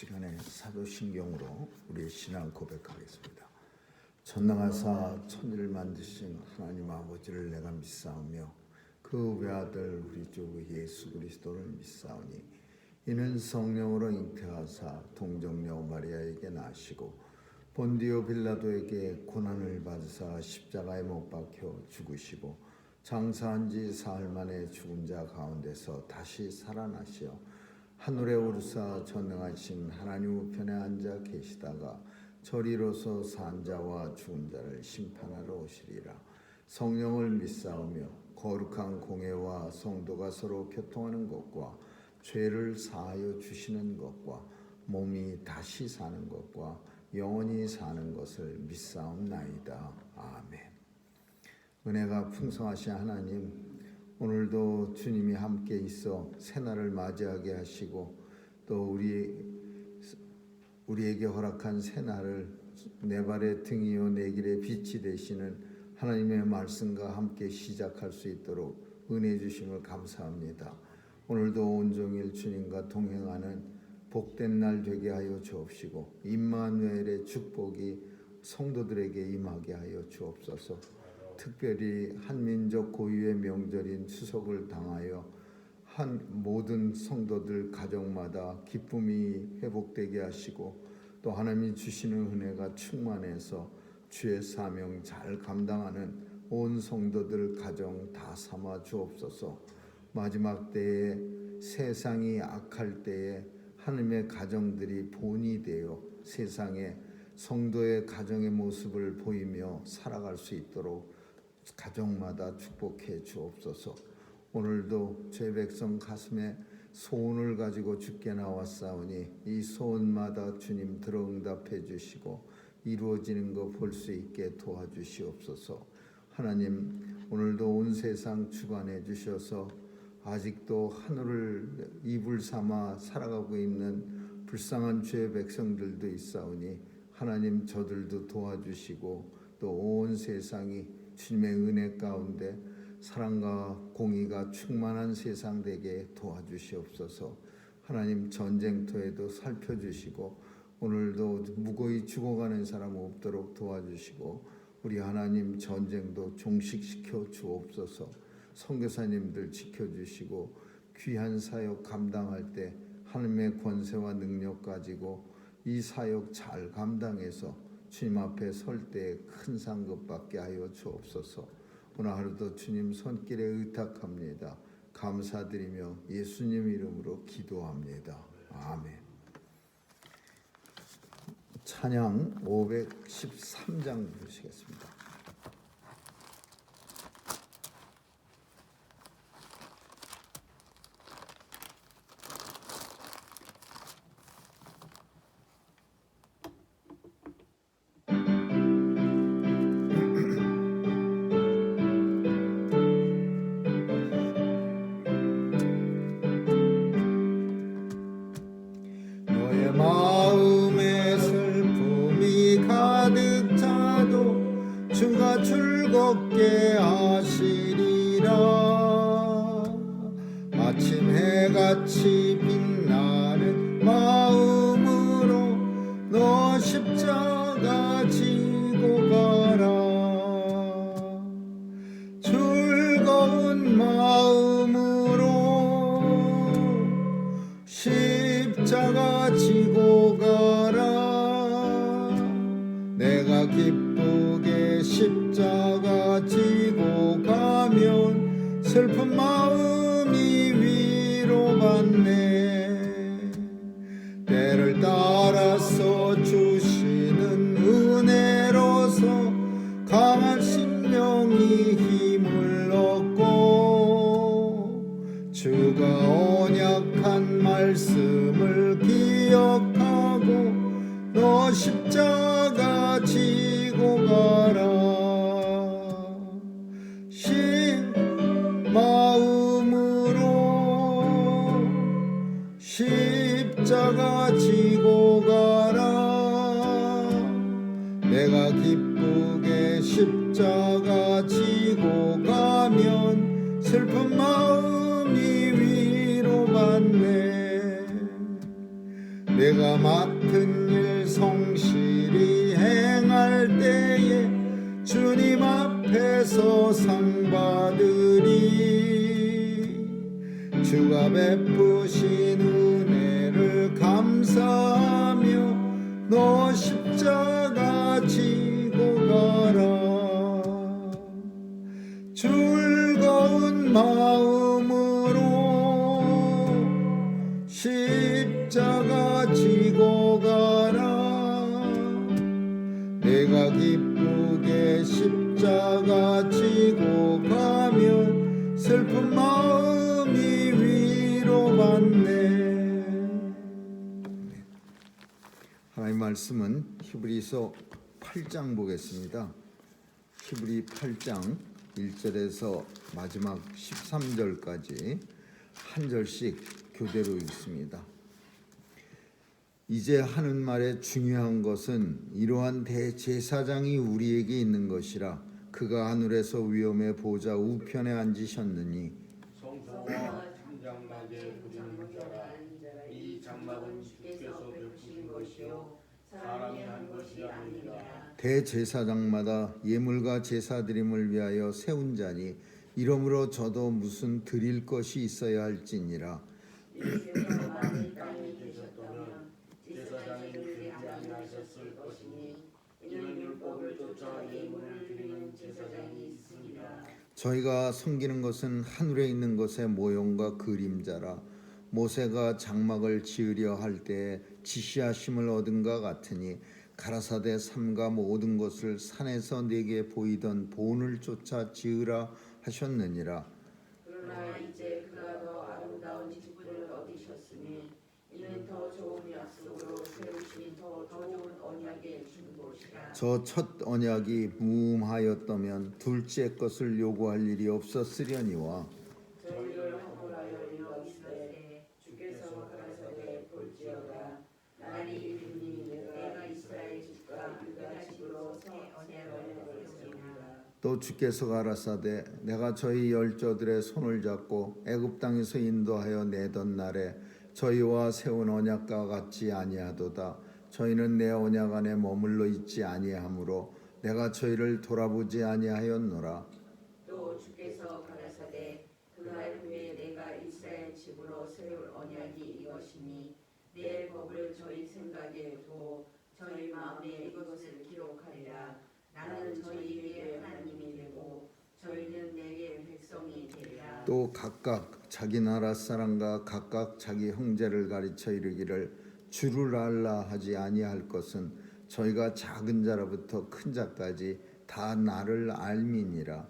시간에 사도신경으로 우리의 신앙 고백하겠습니다. 전능하사 천지를 만드신 하나님 아버지를 내가 믿사오며 그 외아들 우리 주 예수 그리스도를 믿사오니 이는 성령으로 잉태하사 동정녀 마리아에게 나시고 본디오 빌라도에게 고난을 받으사 십자가에 못 박혀 죽으시고 장사한 지 사흘 만에 죽은 자 가운데서 다시 살아나시어 하늘에 오르사 전능하신 하나님 우편에 앉아 계시다가 저리로서 산 자와 죽은 자를 심판하러 오시리라. 성령을 믿사오며 거룩한 공회와 성도가 서로 교통하는 것과 죄를 사하여 주시는 것과 몸이 다시 사는 것과 영원히 사는 것을 믿사옵나이다. 아멘. 은혜가 풍성하신 하나님, 오늘도 주님이 함께 있어 새날을 맞이하게 하시고 또 우리에게 허락한 새날을 내 발의 등이요 내 길의 빛이 되시는 하나님의 말씀과 함께 시작할 수 있도록 은혜 주심을 감사합니다. 오늘도 온종일 주님과 동행하는 복된 날 되게 하여 주옵시고 임마누엘의 축복이 성도들에게 임하게 하여 주옵소서. 특별히 한민족 고유의 명절인 추석을 당하여 모든 성도들 가정마다 기쁨이 회복되게 하시고 또 하나님이 주시는 은혜가 충만해서 주의 사명 잘 감당하는 온 성도들 가정 다 삼아 주옵소서. 마지막 때에 세상이 악할 때에 하나님의 가정들이 본이 되어 세상에 성도의 가정의 모습을 보이며 살아갈 수 있도록 가정마다 축복해 주옵소서. 오늘도 죄 백성 가슴에 소원을 가지고 주께 나왔사오니 이 소원마다 주님 들어 응답해 주시고 이루어지는 거 볼 수 있게 도와주시옵소서. 하나님, 오늘도 온 세상 주관해 주셔서 아직도 하늘을 이불 삼아 살아가고 있는 불쌍한 죄 백성들도 있사오니 하나님 저들도 도와주시고 또 온 세상이 주님의 은혜 가운데 사랑과 공의가 충만한 세상 되게 도와주시옵소서. 하나님 전쟁터에도 살펴주시고 오늘도 무고히 죽어가는 사람 없도록 도와주시고 우리 하나님 전쟁도 종식시켜 주옵소서. 선교사님들 지켜주시고 귀한 사역 감당할 때 하나님의 권세와 능력 가지고 이 사역 잘 감당해서 주님 앞에 설 때 큰 상급 받게 하여 주옵소서. 오늘 하루도 주님 손길에 의탁합니다. 감사드리며 예수님 이름으로 기도합니다. 아멘. 찬양 513장 부르시겠습니다. 마음에 슬픔이 가득 차도 주가 즐겁게 하시리라. 아침 해같이 빛나는 마음으로 너 십자가 지고 가라. 즐거운 마음으로 십자가 지고 가라. 내가 기쁘게 십자가 지고 가면 슬픈 마음이 위로받네. 때를 따라서 주시는 은혜로서 강한 심령이 힘을 얻고 주가 언약한 말씀을 기억하고 너 십자가 지고 가라. 신 마음으로 십자가 지고 가라. 내가 기쁘게 십자가 지고 가면 슬픈 마음이 위로받네. 내가 맡은 일 성실히 행할 때에 주님 앞에서 상 받으리. 주가 베푸신 은혜를 감사하며 너 십자가 지고 가라. 즐거운 마음으로 십자가 지고 가라. 내가 기쁘게 십자가 지고 가면 슬픈 마음이 위로받네. 하나님의 말씀은 히브리서 8장 보겠습니다. 히브리 8장 1절에서 마지막 13절까지 한 절씩 교대로 읽습니다. 이제 하는 말의 중요한 것은 이러한 대제사장이 우리에게 있는 것이라. 그가 하늘에서 위엄의 보좌 우편에 앉으셨느니 성소와 장막에 부리는 자라. 이 장막은 주께서 베푸신 것이요 사람이 한 것이 아니라. 대제사장마다 예물과 제사드림을 위하여 세운 자니 이러므로 저도 무슨 드릴 것이 있어야 할지니라. 예수께서 만일 땅에 계셨다면 제사장이 되지 아니하셨을 것이니 이는 율법을 쫓아 예물을 드리는 제사장이 있습니다. 저희가 섬기는 것은 하늘에 있는 것의 모형과 그림자라. 모세가 장막을 지으려 할 때에 지시하심을 얻은 것 같으니 가라사대 삼가 모든 것을 산에서 내게 보이던 본을 쫓아 지으라 하셨느니라. 그러나 이제 그가 더 아름다운 직분을 얻으셨으니 이는 더 좋은 약속으로 세우신 더 좋은 언약의 중보시라. 저 첫 언약이 무음하였다면 둘째 것을 요구할 일이 없었으려니와 저희를 허물하여 이르시되 주께서 가라사대 볼지어다. 날이 이르니 내가 이스라엘 집과 유다 집으로 새 언약을 세우리라. 또 주께서 가라사대 내가 저희 열조들의 손을 잡고 애굽 땅에서 인도하여 내던 날에 저희와 세운 언약과 같지 아니하도다. 저희는 내 언약 안에 머물러 있지 아니하므로 내가 저희를 돌아보지 아니하였노라. 또 주께서 가라사대 그날 후에 내가 이스라엘 집으로 세울 언약이 이것이니 내 법을 저희 생각에 두어 저희 마음에 이것을 기록하리라. 나는 저희에게 하나님이 되고 저희는 내게 백성이 되리라. 또 각각 자기 나라 사람과 각각 자기 형제를 가르쳐 이르기를 주를 알라 하지 아니할 것은 저희가 작은 자로부터 큰 자까지 다 나를 알미니라.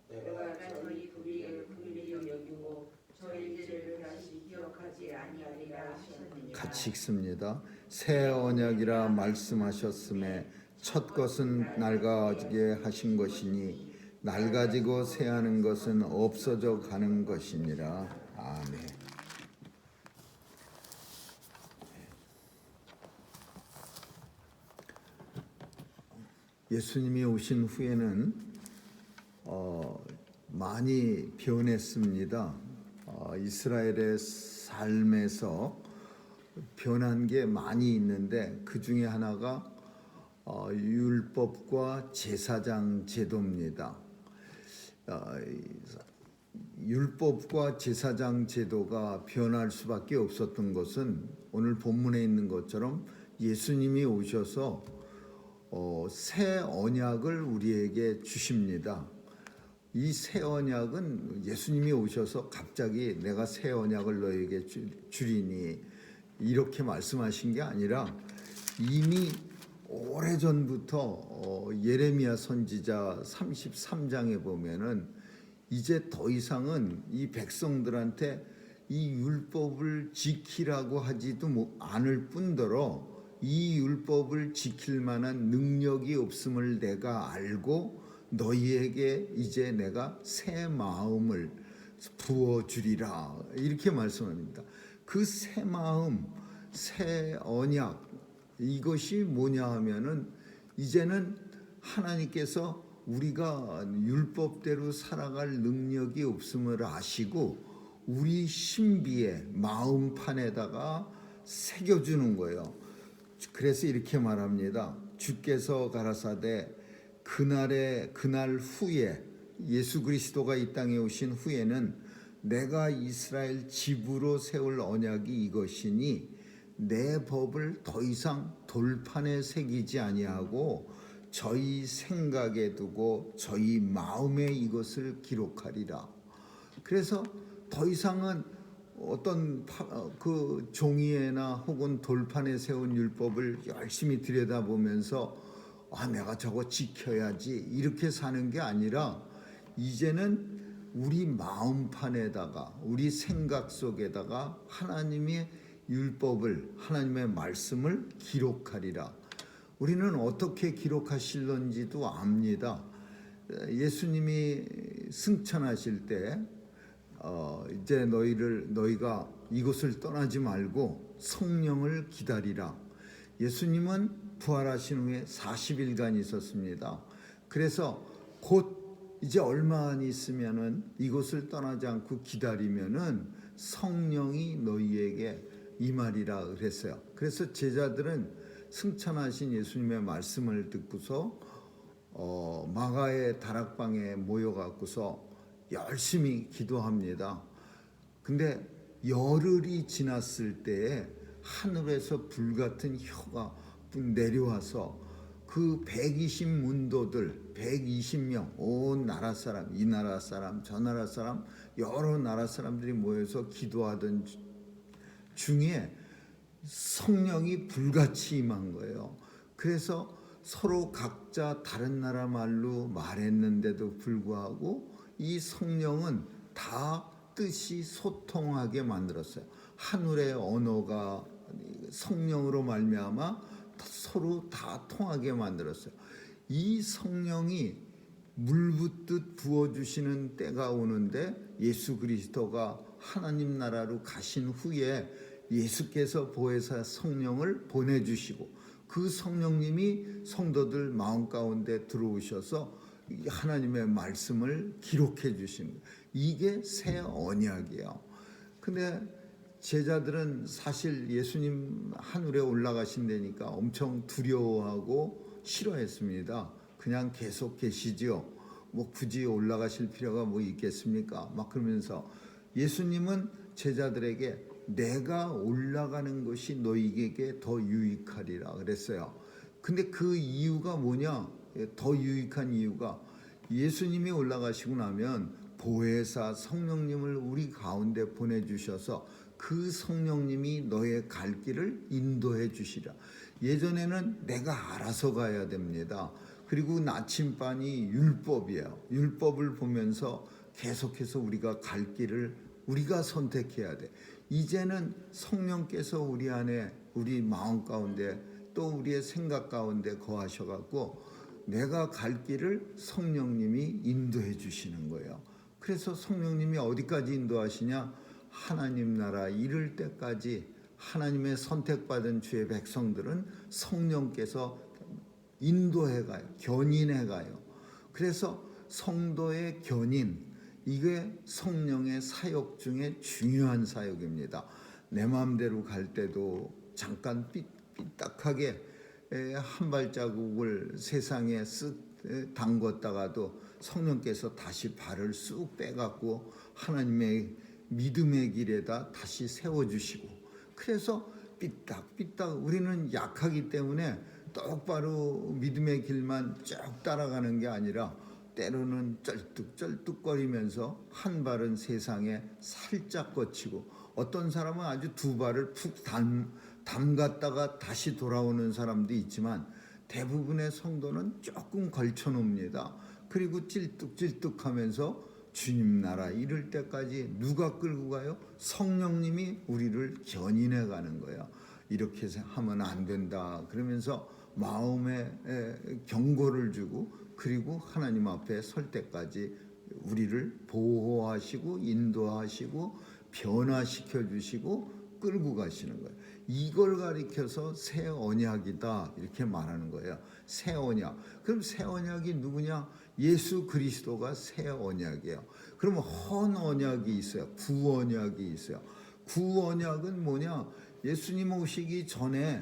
내가 저희 불의를 긍휼히 여기고 저희 죄를 다시 기억하지 아니하리라 하셨느니라. 같이 읽습니다. 새 언약이라 말씀하셨음에 첫 것은 낡아지게 하신 것이니 낡아지고 새하는 것은 없어져 가는 것이니라. 아멘. 예수님이 오신 후에는 많이 변했습니다. 이스라엘의 삶에서 변한 게 많이 있는데 그 중에 하나가 율법과 제사장 제도입니다. 율법과 제사장 제도가 변할 수밖에 없었던 것은 오늘 본문에 있는 것처럼 예수님이 오셔서 새 언약을 우리에게 주십니다. 이 새 언약은 예수님이 오셔서 갑자기 내가 새 언약을 너에게 주리니 이렇게 말씀하신 게 아니라 이미 오래전부터 예레미야 선지자 33장에 보면은 이제 더 이상은 이 백성들한테 이 율법을 지키라고 하지도 않을 뿐더러 이 율법을 지킬 만한 능력이 없음을 내가 알고 너희에게 이제 내가 새 마음을 부어주리라 이렇게 말씀합니다. 그 새 마음, 새 언약 이것이 뭐냐 하면은 이제는 하나님께서 우리가 율법대로 살아갈 능력이 없음을 아시고 우리 신비의 마음판에다가 새겨주는 거예요. 그래서 이렇게 말합니다. 주께서 가라사대 그날 후에, 예수 그리스도가 이 땅에 오신 후에는 내가 이스라엘 집으로 세울 언약이 이것이니 내 법을 더 이상 돌판에 새기지 아니하고 저희 생각에 두고 저희 마음에 이것을 기록하리라. 그래서 더 이상은 어떤 그 종이에나 혹은 돌판에 세운 율법을 열심히 들여다보면서 내가 저거 지켜야지 이렇게 사는 게 아니라 이제는 우리 마음판에다가, 우리 생각 속에다가 하나님의 율법을, 하나님의 말씀을 기록하리라. 우리는 어떻게 기록하실런지도 압니다. 예수님이 승천하실 때 이제 너희가 이곳을 떠나지 말고 성령을 기다리라. 예수님은 부활하신 후에 40일간 있었습니다. 그래서 곧 이제 얼마 안 있으면은 이곳을 떠나지 않고 기다리면은 성령이 너희에게 임하리라 그랬어요. 그래서 제자들은 승천하신 예수님의 말씀을 듣고서 마가의 다락방에 모여갖고서 열심히 기도합니다. 근데 열흘이 지났을 때에 하늘에서 불같은 혀가 내려와서 그 120문도들 120명 온 나라 사람, 이 나라 사람, 저 나라 사람, 여러 나라 사람들이 모여서 기도하던 중에 성령이 불같이 임한 거예요. 그래서 서로 각자 다른 나라 말로 말했는데도 불구하고 이 성령은 다 뜻이 소통하게 만들었어요. 하늘의 언어가 성령으로 말미암아 서로 다 통하게 만들었어요. 이 성령이 물붓듯 부어주시는 때가 오는데 예수 그리스도가 하나님 나라로 가신 후에 예수께서 보혜사 성령을 보내주시고 그 성령님이 성도들 마음 가운데 들어오셔서 하나님의 말씀을 기록해 주시는 거예요. 이게 새 언약이에요. 근데 제자들은 사실 예수님 하늘에 올라가신다니까 엄청 두려워하고 싫어했습니다. 그냥 계속 계시지요. 뭐 굳이 올라가실 필요가 뭐 있겠습니까? 막 그러면서 예수님은 제자들에게 내가 올라가는 것이 너희에게 더 유익하리라 그랬어요. 근데 그 이유가 뭐냐? 더 유익한 이유가 예수님이 올라가시고 나면 보혜사 성령님을 우리 가운데 보내주셔서 그 성령님이 너의 갈 길을 인도해 주시라. 예전에는 내가 알아서 가야 됩니다. 그리고 나침반이 율법이에요. 율법을 보면서 계속해서 우리가 갈 길을 우리가 선택해야 돼. 이제는 성령께서 우리 안에, 우리 마음 가운데 또 우리의 생각 가운데 거하셔갖고 내가 갈 길을 성령님이 인도해 주시는 거예요. 그래서 성령님이 어디까지 인도하시냐? 하나님 나라 이를 때까지 하나님의 선택받은 주의 백성들은 성령께서 인도해 가요. 견인해 가요. 그래서 성도의 견인, 이게 성령의 사역 중에 중요한 사역입니다. 내 마음대로 갈 때도 잠깐 삐딱하게 한 발자국을 세상에 쓱 담궜다가도 성령께서 다시 발을 쑥 빼갖고 하나님의 믿음의 길에다 다시 세워주시고, 그래서 삐딱삐딱 우리는 약하기 때문에 똑바로 믿음의 길만 쭉 따라가는 게 아니라 때로는 쩔뚝쩔뚝거리면서 한 발은 세상에 살짝 거치고 어떤 사람은 아주 두 발을 푹 담갔다가 다시 돌아오는 사람도 있지만 대부분의 성도는 조금 걸쳐놉니다. 그리고 찔뚝찔뚝하면서 주님 나라 이를 때까지 누가 끌고 가요? 성령님이 우리를 견인해 가는 거예요. 이렇게 하면 안 된다 그러면서 마음에 경고를 주고, 그리고 하나님 앞에 설 때까지 우리를 보호하시고 인도하시고 변화시켜 주시고 끌고 가시는 거예요. 이걸 가리켜서 새 언약이다 이렇게 말하는 거예요. 새 언약. 그럼 새 언약이 누구냐? 예수 그리스도가 새 언약이에요. 그러면 헌 언약이 있어요. 구 언약이 있어요. 구 언약은 뭐냐? 예수님 오시기 전에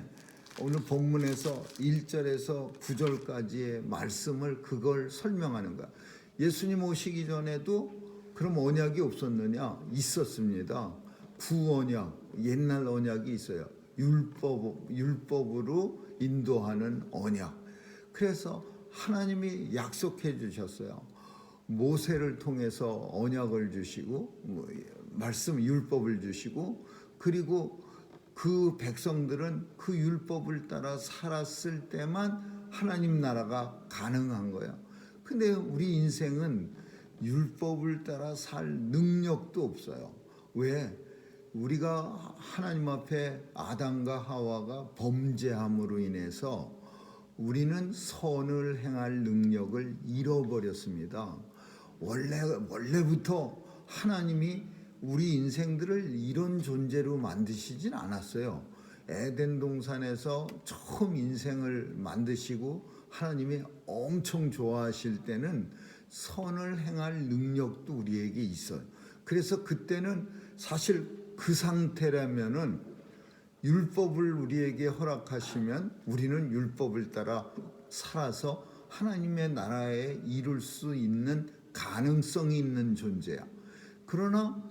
오늘 본문에서 1절에서 9절까지의 말씀을 그걸 설명하는 거야. 예수님 오시기 전에도 그럼 언약이 없었느냐? 있었습니다. 구언약, 옛날 언약이 있어요. 율법으로 인도하는 언약. 그래서 하나님이 약속해 주셨어요. 모세를 통해서 언약을 주시고 말씀 율법을 주시고, 그리고 그 백성들은 그 율법을 따라 살았을 때만 하나님 나라가 가능한 거예요. 근데 우리 인생은 율법을 따라 살 능력도 없어요. 왜? 우리가 하나님 앞에 아담과 하와가 범죄함으로 인해서 우리는 선을 행할 능력을 잃어버렸습니다. 원래부터 하나님이 우리 인생들을 이런 존재로 만드시진 않았어요. 에덴 동산에서 처음 인생을 만드시고 하나님이 엄청 좋아하실 때는 선을 행할 능력도 우리에게 있어요. 그래서 그때는 사실 그 상태라면은 율법을 우리에게 허락하시면 우리는 율법을 따라 살아서 하나님의 나라에 이룰 수 있는 가능성이 있는 존재야. 그러나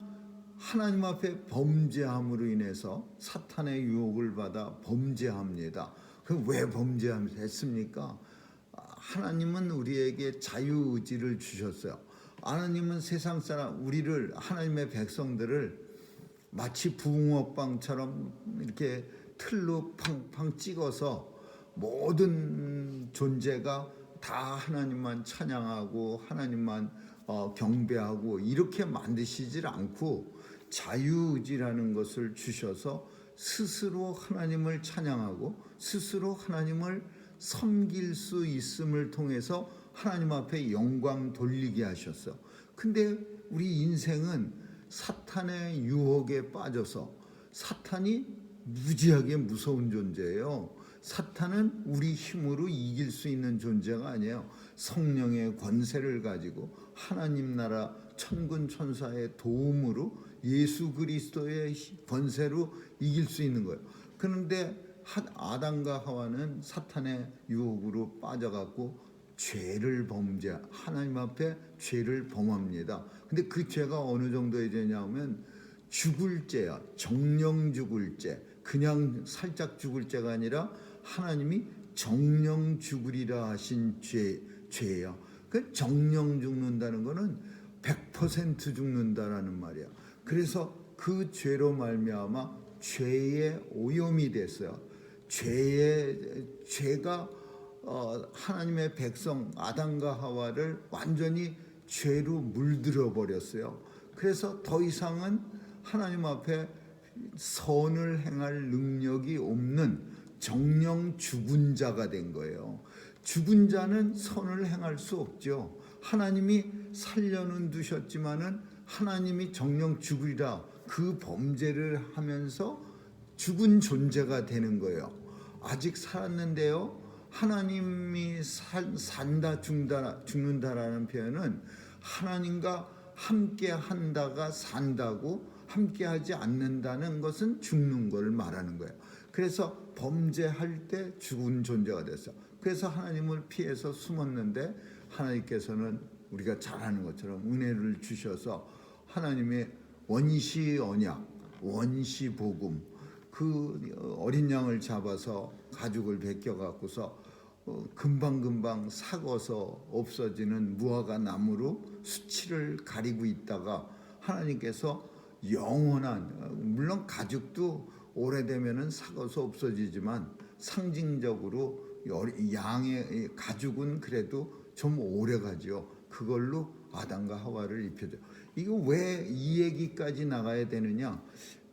하나님 앞에 범죄함으로 인해서 사탄의 유혹을 받아 범죄합니다. 그럼 왜 범죄했습니까? 하나님은 우리에게 자유의지를 주셨어요. 하나님은 세상 사람, 우리를, 하나님의 백성들을 마치 붕어빵처럼 이렇게 틀로 팡팡 찍어서 모든 존재가 다 하나님만 찬양하고 하나님만 경배하고 이렇게 만드시질 않고 자유의지라는 것을 주셔서 스스로 하나님을 찬양하고 스스로 하나님을 섬길 수 있음을 통해서 하나님 앞에 영광 돌리게 하셨어. 근데 우리 인생은 사탄의 유혹에 빠져서, 사탄이 무지하게 무서운 존재예요. 사탄은 우리 힘으로 이길 수 있는 존재가 아니에요. 성령의 권세를 가지고 하나님 나라 천군 천사의 도움으로 예수 그리스도의 권세로 이길 수 있는 거예요. 그런데 아담과 하와는 사탄의 유혹으로 빠져갖고 죄를 하나님 앞에 죄를 범합니다. 근데 그 죄가 어느 정도의 죄냐면 죽을 죄야. 정령 죽을 죄. 그냥 살짝 죽을 죄가 아니라 하나님이 정령 죽으리라 하신 죄예요. 그 정령 죽는다는 거는 100% 죽는다라는 말이야. 그래서 그 죄로 말미암아 죄의 오염이 됐어요. 죄가 하나님의 백성 아담과 하와를 완전히 죄로 물들어 버렸어요. 그래서 더 이상은 하나님 앞에 선을 행할 능력이 없는 정령 죽은 자가 된 거예요. 죽은 자는 선을 행할 수 없죠. 하나님이 살려는 두셨지만은 하나님이 정령 죽으리라 그 범죄를 하면서 죽은 존재가 되는 거예요. 아직 살았는데요. 하나님이 산다 죽는다라는 표현은 하나님과 함께 한다가 산다고, 함께 하지 않는다는 것은 죽는 걸 말하는 거예요. 그래서 범죄할 때 죽은 존재가 됐어. 그래서 하나님을 피해서 숨었는데 하나님께서는 우리가 잘 아는 것처럼 은혜를 주셔서 하나님의 원시 언약, 원시 복음, 그 어린 양을 잡아서 가죽을 벗겨 갖고서 금방금방 삭어서 없어지는 무화과 나무로 수치를 가리고 있다가 하나님께서 영원한, 물론 가죽도 오래되면은 삭어서 없어지지만 상징적으로 양의 가죽은 그래도 좀 오래 가지요. 그걸로 아담과 하와를 입혀줘. 이거 왜 이 얘기까지 나가야 되느냐?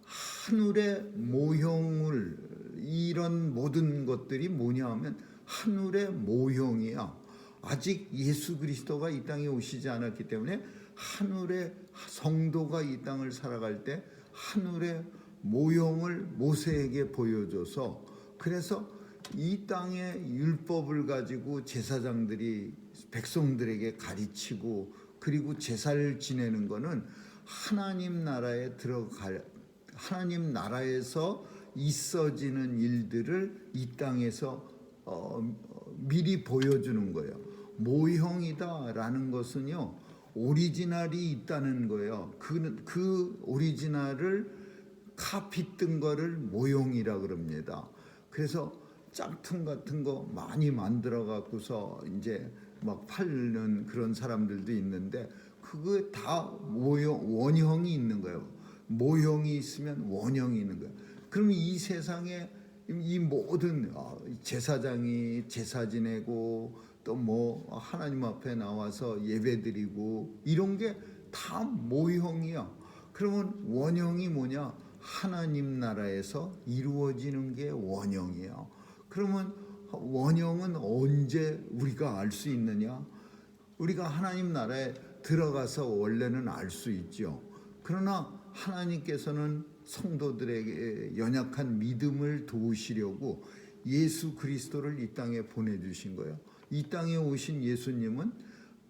하늘의 모형을, 이런 모든 것들이 뭐냐 하면 하늘의 모형이야. 아직 예수 그리스도가 이 땅에 오시지 않았기 때문에 하늘의 성도가 이 땅을 살아갈 때 하늘의 모형을 모세에게 보여줘서, 그래서 이 땅의 율법을 가지고 제사장들이 백성들에게 가르치고 그리고 제사를 지내는 거는 하나님 나라에 하나님 나라에서 있어지는 일들을 이 땅에서 미리 보여주는 거예요. 모형이다라는 것은요, 오리지널이 있다는 거예요. 그 오리지널을 카피 뜬 거를 모형이라 그럽니다. 그래서 짝퉁 같은 거 많이 만들어 갖고서 이제 막 팔는 그런 사람들도 있는데, 그거 다 원형이 있는 거예요. 모형이 있으면 원형이 있는 거예요. 그럼 이 세상에 이 모든 제사장이 제사 지내고 또 뭐 하나님 앞에 나와서 예배드리고 이런 게 다 모형이야. 그러면 원형이 뭐냐? 하나님 나라에서 이루어지는 게 원형이야. 그러면 원형은 언제 우리가 알 수 있느냐? 우리가 하나님 나라에 들어가서 원래는 알 수 있죠. 그러나 하나님께서는 성도들에게 연약한 믿음을 도우시려고 예수 그리스도를 이 땅에 보내주신 거예요. 이 땅에 오신 예수님은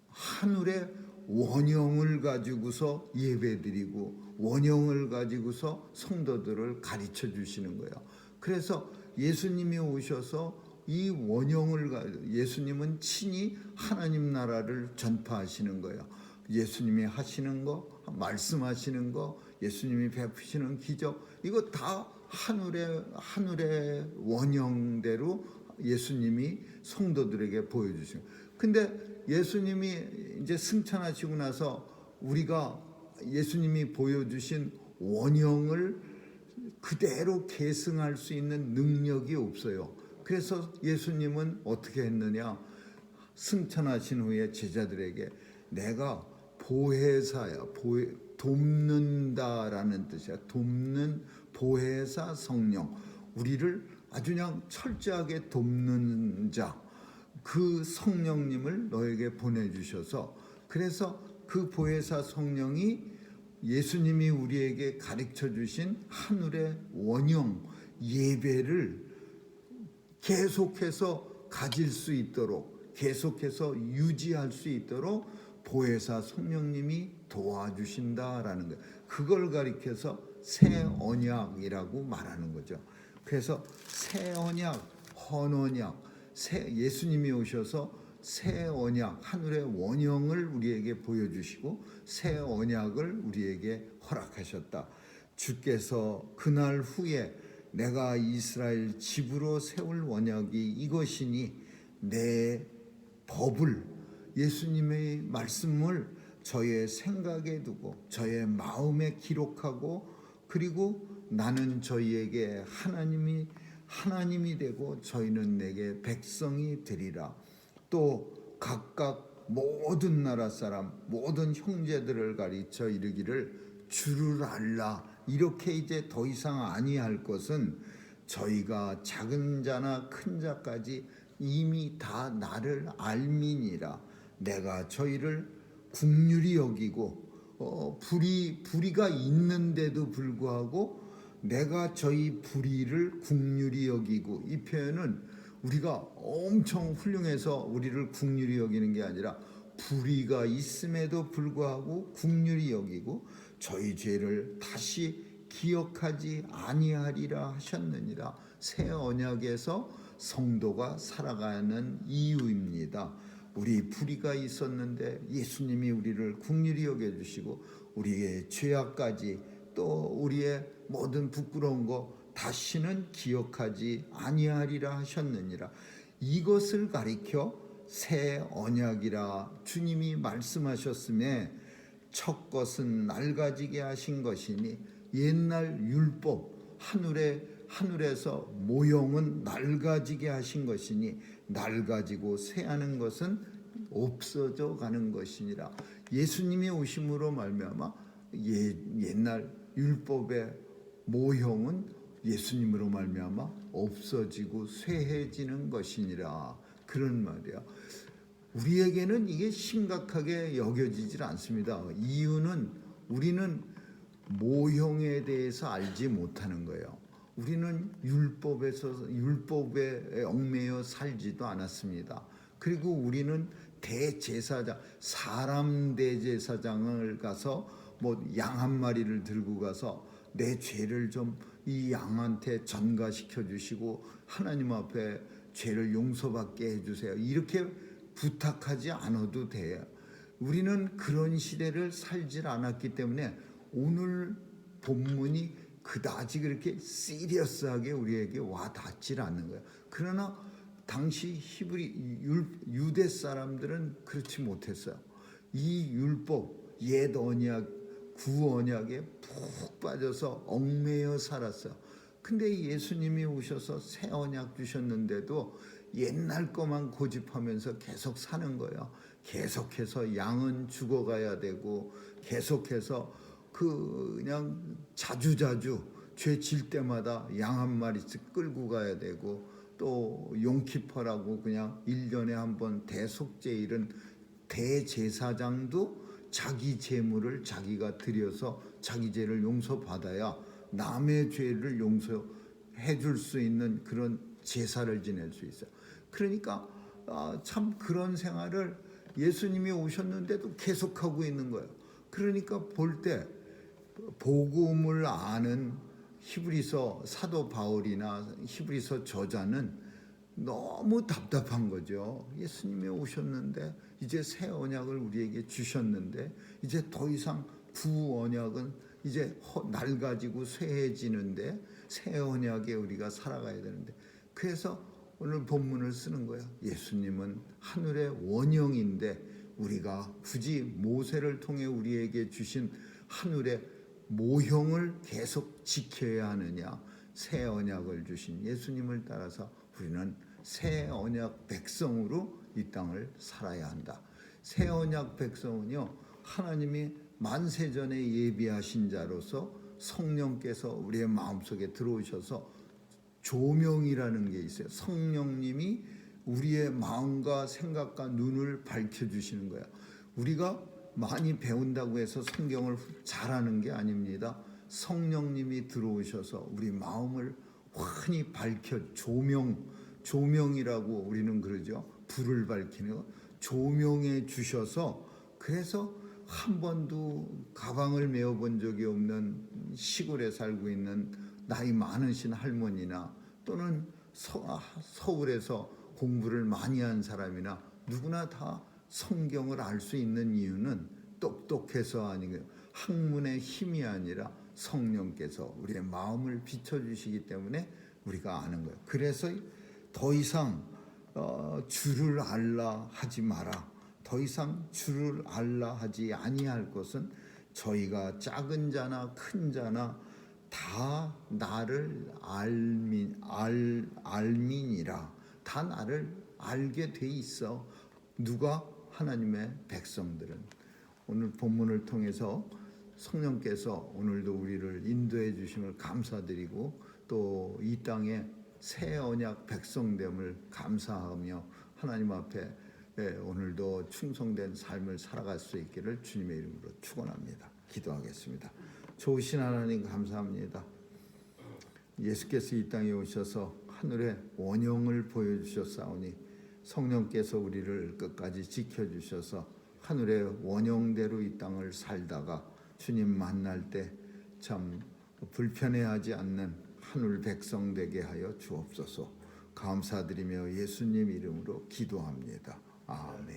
하늘의 원형을 가지고서 예배드리고 원형을 가지고서 성도들을 가르쳐 주시는 거예요. 그래서 예수님이 오셔서 이 원형을 예수님은 친히 하나님 나라를 전파하시는 거예요. 예수님이 하시는 거, 말씀하시는 거, 예수님이 베푸시는 기적, 이거 다 하늘의 원형대로 예수님이 성도들에게 보여주시는 거예요. 근데 예수님이 이제 승천하시고 나서 우리가 예수님이 보여주신 원형을 그대로 계승할 수 있는 능력이 없어요. 그래서 예수님은 어떻게 했느냐? 승천하신 후에 제자들에게 내가 보혜사야, 돕는다라는 뜻이야. 돕는 보혜사 성령, 우리를 아주 그냥 철저하게 돕는 자, 그 성령님을 너에게 보내주셔서, 그래서 그 보혜사 성령이 예수님이 우리에게 가르쳐 주신 하늘의 원형 예배를 계속해서 가질 수 있도록, 계속해서 유지할 수 있도록 보혜사 성령님이 도와주신다라는 거예요. 그걸 가리켜서 새 언약이라고 말하는 거죠. 그래서 새 언약, 헌 언약, 예수님이 오셔서 새 언약, 하늘의 원형을 우리에게 보여주시고 새 언약을 우리에게 허락하셨다. 주께서 그날 후에 내가 이스라엘 집으로 세울 언약이 이것이니 내 법을, 예수님의 말씀을 저의 생각에 두고 저의 마음에 기록하고, 그리고 나는 저희에게 하나님이 되고 저희는 내게 백성이 되리라. 또 각각 모든 나라 사람, 모든 형제들을 가르쳐 이르기를 주를 알라. 이렇게 이제 더 이상 아니할 것은 저희가 작은 자나 큰 자까지 이미 다 나를 알미니라. 내가 저희를 긍휼히 여기고 불의가 있는데도 불구하고 내가 저희 불의를 긍휼히 여기고, 이 표현은 우리가 엄청 훌륭해서 우리를 긍휼히 여기는 게 아니라 불의가 있음에도 불구하고 긍휼히 여기고 저희 죄를 다시 기억하지 아니하리라 하셨느니라. 새 언약에서 성도가 살아가는 이유입니다. 우리 불의가 있었는데 예수님이 우리를 긍휼히 여겨주시고 우리의 죄악까지 또 우리의 모든 부끄러운 거 다시는 기억하지 아니하리라 하셨느니라. 이것을 가리켜 새 언약이라 주님이 말씀하셨음에, 첫 것은 낡아지게 하신 것이니 옛날 율법 하늘에서 모형은 낡아지게 하신 것이니 낡아지고 새하는 것은 없어져 가는 것이니라. 예수님이 오심으로 말미암아 옛날 율법의 모형은 예수님으로 말미암아 없어지고 쇠해지는 것이니라. 그런 말이야. 우리에게는 이게 심각하게 여겨지질 않습니다. 이유는 우리는 모형에 대해서 알지 못하는 거예요. 우리는 율법에 얽매여 살지도 않았습니다. 그리고 우리는 대제사장, 사람 대제사장을 가서 뭐 양 한 마리를 들고 가서 내 죄를 좀 이 양한테 전가시켜 주시고 하나님 앞에 죄를 용서받게 해주세요. 이렇게 부탁하지 않아도 돼요. 우리는 그런 시대를 살질 않았기 때문에 오늘 본문이 그다지 그렇게 시리어스하게 우리에게 와닿질 않는 거예요. 그러나 당시 유대 사람들은 그렇지 못했어요. 이 율법, 옛 언약, 구 언약에 푹 빠져서 얽매여 살았어요. 근데 예수님이 오셔서 새 언약 주셨는데도 옛날 것만 고집하면서 계속 사는 거예요. 계속해서 양은 죽어가야 되고, 계속해서 그냥 자주자주 죄 질 때마다 양 한 마리씩 끌고 가야 되고, 또 용키퍼라고 그냥 1년에 한 번 대속제일은 대제사장도 자기 죄물을 자기가 드려서 자기 죄를 용서받아야 남의 죄를 용서해 줄 수 있는 그런 제사를 지낼 수 있어요. 그러니까 참 그런 생활을 예수님이 오셨는데도 계속하고 있는 거예요. 그러니까 볼 때 복음을 아는 히브리서 사도 바울이나 히브리서 저자는 너무 답답한 거죠. 예수님이 오셨는데 이제 새 언약을 우리에게 주셨는데 이제 더 이상 구 언약은 이제 낡아지고 쇠해지는데 새 언약에 우리가 살아가야 되는데, 그래서 오늘 본문을 쓰는 거예요. 예수님은 하늘의 원형인데 우리가 굳이 모세를 통해 우리에게 주신 하늘의 모형을 계속 지켜야 하느냐? 새 언약을 주신 예수님을 따라서 우리는 새 언약 백성으로 이 땅을 살아야 한다. 새 언약 백성은요, 하나님이 만세전에 예비하신 자로서 성령께서 우리의 마음속에 들어오셔서 조명이라는 게 있어요. 성령님이 우리의 마음과 생각과 눈을 밝혀주시는 거예요. 우리가 많이 배운다고 해서 성경을 잘하는 게 아닙니다. 성령님이 들어오셔서 우리 마음을 환히 밝혀 조명이라고 우리는 그러죠. 불을 밝히는 거. 조명해 주셔서, 그래서 한 번도 가방을 메어본 적이 없는 시골에 살고 있는 나이 많으신 할머니나 또는 서울에서 공부를 많이 한 사람이나 누구나 다 성경을 알 수 있는 이유는 똑똑해서 아니고 학문의 힘이 아니라 성령께서 우리의 마음을 비춰주시기 때문에 우리가 아는 거예요. 그래서 더 이상 주를 알라 하지 마라. 더 이상 주를 알라 하지 아니할 것은 저희가 작은 자나 큰 자나 다 나를 알민이라. 다 나를 알게 돼 있어. 누가? 하나님의 백성들은. 오늘 본문을 통해서 성령께서 오늘도 우리를 인도해 주심을 감사드리고, 또 이 땅에 새 언약 백성됨을 감사하며 하나님 앞에 오늘도 충성된 삶을 살아갈 수 있기를 주님의 이름으로 축원합니다. 기도하겠습니다. 좋으신 하나님 감사합니다. 예수께서 이 땅에 오셔서 하늘의 원형을 보여주셨사오니 성령께서 우리를 끝까지 지켜주셔서 하늘의 원형대로 이 땅을 살다가 주님 만날 때 참 불편해하지 않는 하늘 백성 되게 하여 주옵소서. 감사드리며 예수님 이름으로 기도합니다. 아멘.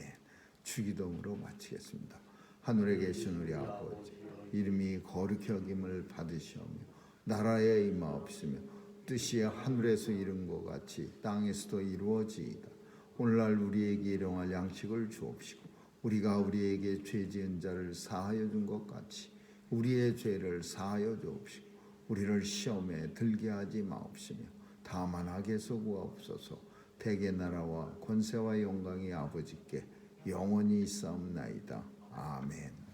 주기도문으로 마치겠습니다. 하늘에 계신 우리 아버지, 이름이 거룩히 여김을 받으시오며 나라에 임하옵시며 뜻이 하늘에서 이룬 것 같이 땅에서도 이루어지이다. 오늘날 우리에게 일용할 양식을 주옵시고 우리가 우리에게 죄 지은 자를 사하여 준 것 같이 우리의 죄를 사하여 주옵시고 우리를 시험에 들게 하지 마옵시며 다만 악에서 구하옵소서. 대개 나라와 권세와 영광이 아버지께 영원히 있사옵나이다. 아멘.